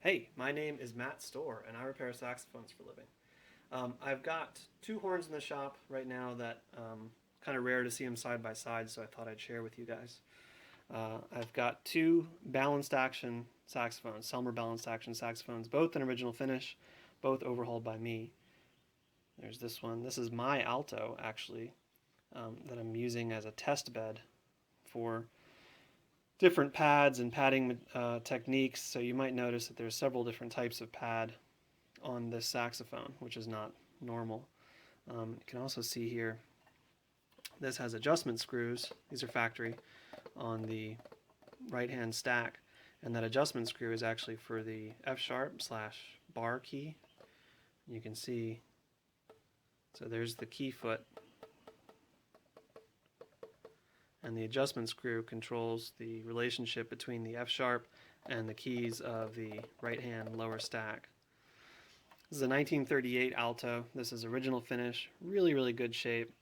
Hey, my name is Matt Stohrer, and I repair saxophones for a living. I've got two horns in the shop right now that kind of rare to see them side by side, so I thought I'd share with you guys. I've got two balanced action saxophones, Selmer balanced action saxophones, both in original finish, both overhauled by me. There's this one. This is my alto, actually, that I'm using as a test bed for different pads and padding techniques. So you might notice that there's several different types of pad on this saxophone, which is not normal. You can also see here, this has adjustment screws. These are factory on the right-hand stack, and that adjustment screw is actually for the F-sharp / bar key. You can see, so there's the key foot, and the adjustment screw controls the relationship between the F-sharp and the keys of the right-hand lower stack. This is a 1938 alto. This is original finish, really good shape.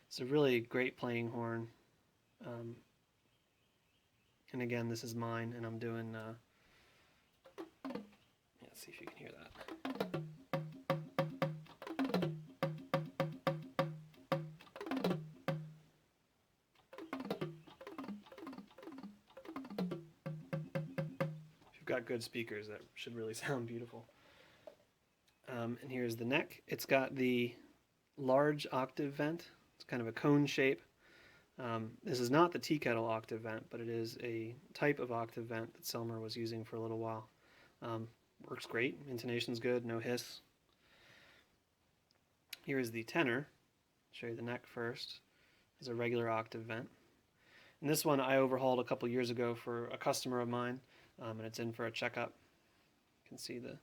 It's a really great playing horn. And again, this is mine, and I'm doing, let's see if you can hear that. If you've got good speakers, that should really sound beautiful. And here's the neck. It's got the large octave vent. It's kind of a cone shape. This is not the tea kettle octave vent, but it is a type of octave vent that Selmer was using for a little while. Works great. Intonation's good, no hiss. Here's the tenor. I'll show you the neck first. It's a regular octave vent. And this one I overhauled a couple years ago for a customer of mine, and it's in for a checkup. You can see the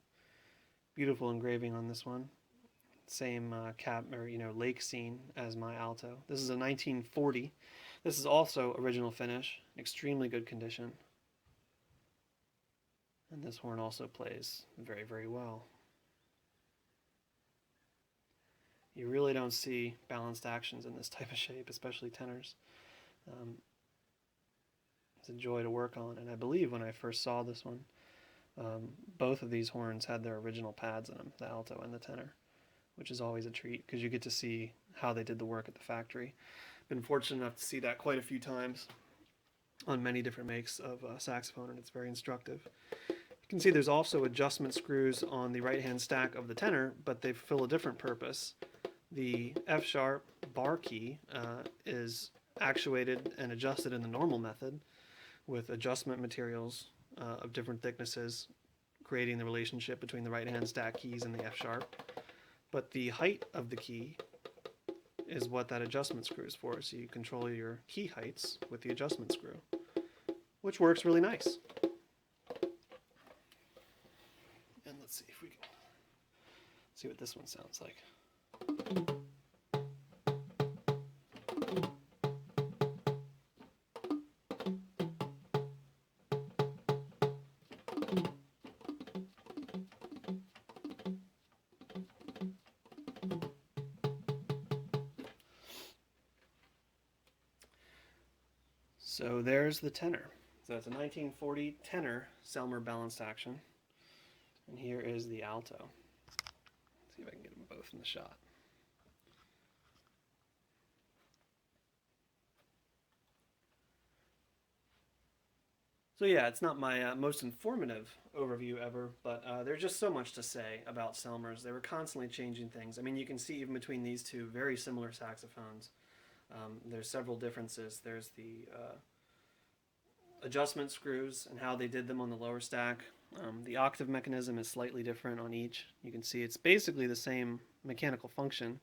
beautiful engraving on this one. Same lake scene as my alto. This is a 1940. This is also original finish, extremely good condition. And this horn also plays very well. You really don't see balanced actions in this type of shape, especially tenors. It's a joy to work on, and I believe when I first saw this one, both of these horns had their original pads in them, the alto and the tenor, which is always a treat because you get to see how they did the work at the factory. Been fortunate enough to see that quite a few times on many different makes of saxophone, and it's very instructive. You can see there's also adjustment screws on the right-hand stack of the tenor, but they fulfill a different purpose. The F-sharp bar key is actuated and adjusted in the normal method with adjustment materials of different thicknesses, creating the relationship between the right-hand stack keys and the F-sharp. But the height of the key is what that adjustment screw is for, so you control your key heights with the adjustment screw, which works really nice. And let's see if we can see what this one sounds like. So there's the tenor. So it's a 1940 tenor Selmer balanced action. And here is the alto. Let's see if I can get them both in the shot. So yeah, it's not my most informative overview ever, but there's just so much to say about Selmers. They were constantly changing things. I mean, you can see even between these two very similar saxophones, there's several differences. There's the adjustment screws and how they did them on the lower stack. The octave mechanism is slightly different on each. You can see it's basically the same mechanical function,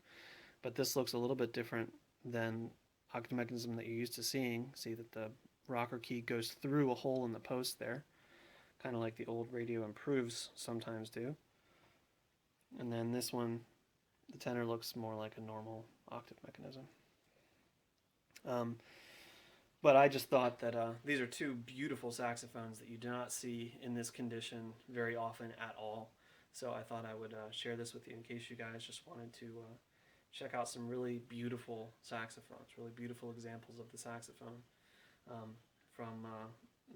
but this looks a little bit different than octave mechanism that you're used to seeing. See that the rocker key goes through a hole in the post there, kind of like the old radio improves sometimes do. And then this one, the tenor looks more like a normal octave mechanism. But I just thought that these are two beautiful saxophones that you do not see in this condition very often at all. So I thought I would share this with you in case you guys just wanted to check out some really beautiful saxophones, really beautiful examples of the saxophone from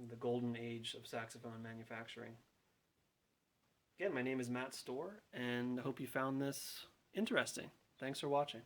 the golden age of saxophone manufacturing. Again, my name is Matt Stohrer, and I hope you found this interesting. Thanks for watching.